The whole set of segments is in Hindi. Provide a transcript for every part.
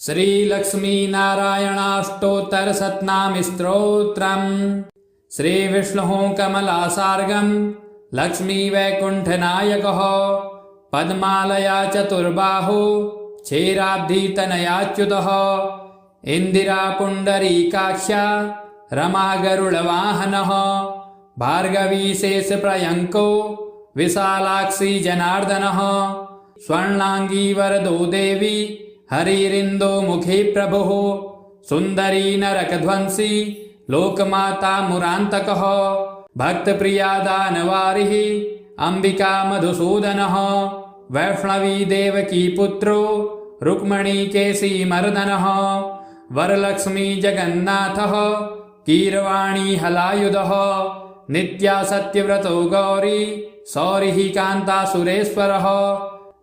श्री लक्ष्मी नारायणाष्टोत्तर शतनाम स्तोत्रम् श्री विष्णुः कमलासार्गं लक्ष्मी वैकुंठनायकः पद्मालया चतुर्बाहु क्षीराब्धि तनयाच्युतः इंदिरा पुंडरीकाक्षा रमा गरुड़वाहनः भार्गवी शेष प्रयंको विशालाक्षी जनार्दनः स्वर्णांगी वरदो देवी हरिरिंदो मुखी प्रभुः सुंदरी नरकध्वंसी लोकमाता मुरांतकः भक्तप्रिया दानवारिः अंबिका मधुसूदनः वैष्णवी देवकी पुत्रो रुक्मणी केसी मर्दनः वरलक्ष्मी जगन्नाथः कीरवाणी हलायुधः नित्या सत्यव्रतो गौरी सौरिः कान्ता सुरेश्वरः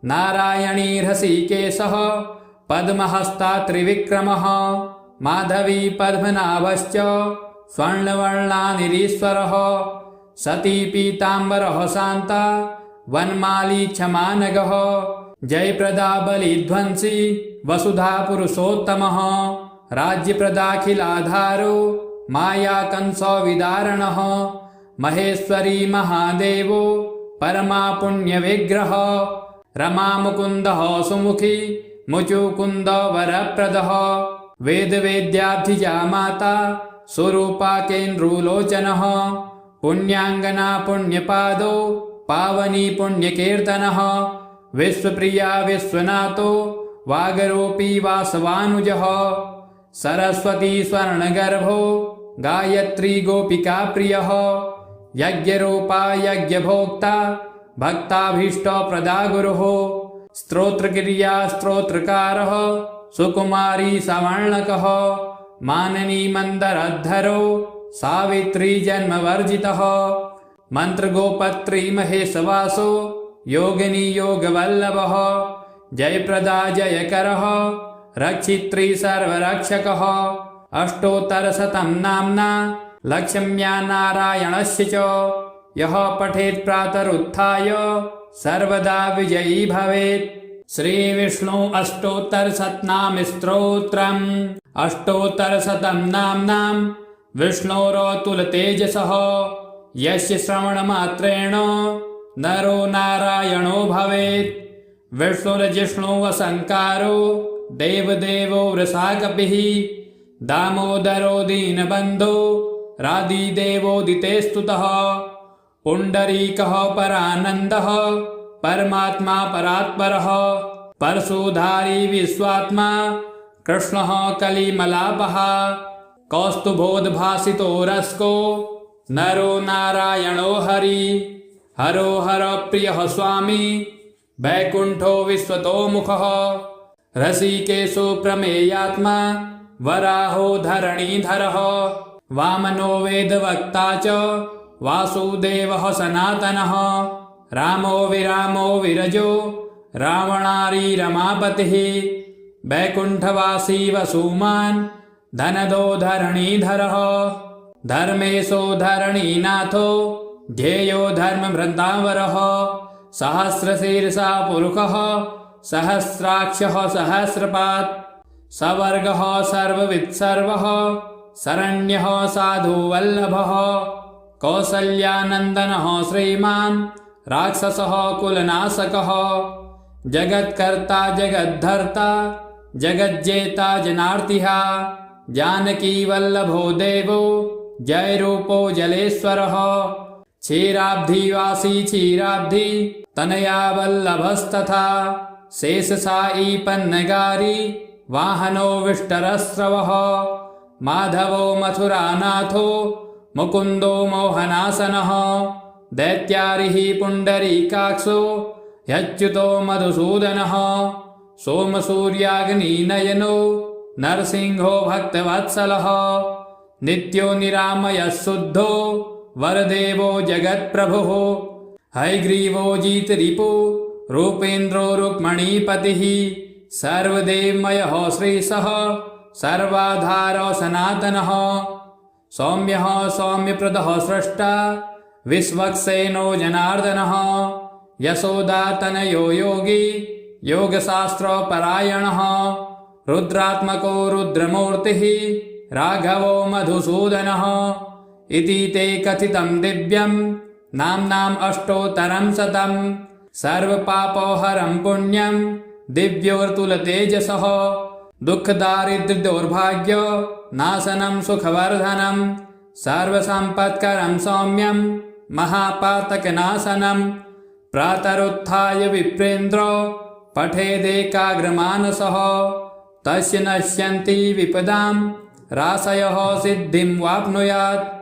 नारायणी हृषीकेशः पद्महस्ता त्रिविक्रमः माधवी पद्मनाभश्च स्वर्णवर्णानिरीश्वरः सती पीताम्बरः शान्ता वनमाली क्षमानगः जयप्रदा बलिध्वंसी वसुधा पुरुषोत्तमः राज्यप्रदाखिलाधारो माया कंसो विदारणः महेश्वरी महादेवो परमा पुण्य विग्रह रमा मुकुंदः सुमुखी मुचुकुंद वरप्रदः वेद वेद्याब्धिजा माता स्वरूपा केन्द्रुलोचनः पुण्यांगना पुण्यपादो पावनी पुण्यकीर्तनः विश्वप्रिया विश्वनाथो वागरोपी वासवानुजः सरस्वती स्वर्णगर्भो गायत्री गोपिका प्रियः यज्ञरूपा यज्ञभोक्ता भक्ताभीष्ट प्रदा गुरुः स्तोत्रक्रिया स्तोत्रकारः सुकुमारी सवर्णकः माननी मंदरधरो सावित्री जन्मवर्जितः मंत्रगोपत्री महेशवासो योगिनी योगवल्लभः जयप्रदा जयकरः रक्षित्री सर्वरक्षकः अष्टोत्तरशतं नाम्ना लक्ष्म्या नारायणस्य च यः पठेत् प्रातरुत्थाय सर्वदा विजयी भवेत्। श्री विष्णु अष्टोत्तरशतनाम स्तोत्रम् अष्टोत्तरशतं नाम्नां विष्णोरतुलतेजसः यस्य श्रवणमात्रेण नरो नारायणो भवेत्। विष्णुर्जिष्णुवशङ्कारो देवदेवो वृषाकपिः दामोदरो दीनबन्धो रादिदेवोदिते स्तुतः पुण्डरीकः परानन्दः परमात्मा परात्परः परशुधारी विश्वात्मा कृष्णः कलिमलापः कौस्तुभोद्भासितो रस्को नरो नारायणो हरि हरो हर प्रियः स्वामी वैकुंठो विश्वतोमुखः ऋषिकेशो प्रमेयात्मा वराहो धरणीधरः वामनो वेदवक्ता च वासुदेवः सनातनः रामो विरामो विरजो रावणारी रमापतिः वैकुंठवासी वसुमान् धनदो धरणीधरः धर्मेशो धरणीनाथो ध्येयो धर्मवृन्दावरः सहस्रशीर्षा पुरुषः सहस्राक्षः सहस्रपात् सवर्गः सर्ववित्सर्वः शरण्यः साधुवल्लभः कौसल्यानन्दनः श्रीमान् राक्षसः कुलनाशकः जगत्कर्ता जगद्धर्ता जगज्जेता जनार्तिः जानकी वल्लभो देवो जयरूपो जलेश्वरः क्षीराब्धिवासी क्षीराब्धि तनया वल्लभस्तथा शेषशायी पन्नगारी वाहनो विष्टरस्रवः माधवो मथुरानाथो मुकुंदो मोहनासनः दैत्यारिः पुण्डरीकाक्षो ह्यच्युतो मधुसूदनः सोमसूर्याग्निनयनो नरसिंहो भक्तवत्सलः नित्यो निरामयः शुद्धो वरदेवो जगत्प्रभुः हयग्रीवो जितरिपु रूपेन्द्रो रुक्मणीपतिः सर्वदेवमयः श्रीशः सर्वाधारो सनातनः सौम्यः सौम्यप्रदः स्रष्टा विश्वक्सेनो जनार्दनः यशोदातनयो योगी योगशास्त्रपरायणः रुद्रात्मको रुद्रमूर्तिः राघवो मधुसूदनः इति ते कथितं दिव्यं नाम्नाम् अष्टोत्तरं शतं सर्वपापोहरं पुण्यं दिव्योर्तुलतेजसः दुःखदारिद्र्यदौर्भाग्य नाशनं सुखवर्धनं सर्वसम्पत्करं सौम्यं महापातकनाशनं प्रातरुत्थाय विप्रेन्द्रो पठेदेकाग्रमानसः तस्य नश्यन्ति विपदां राशयः सिद्धिं वाप्नुयात्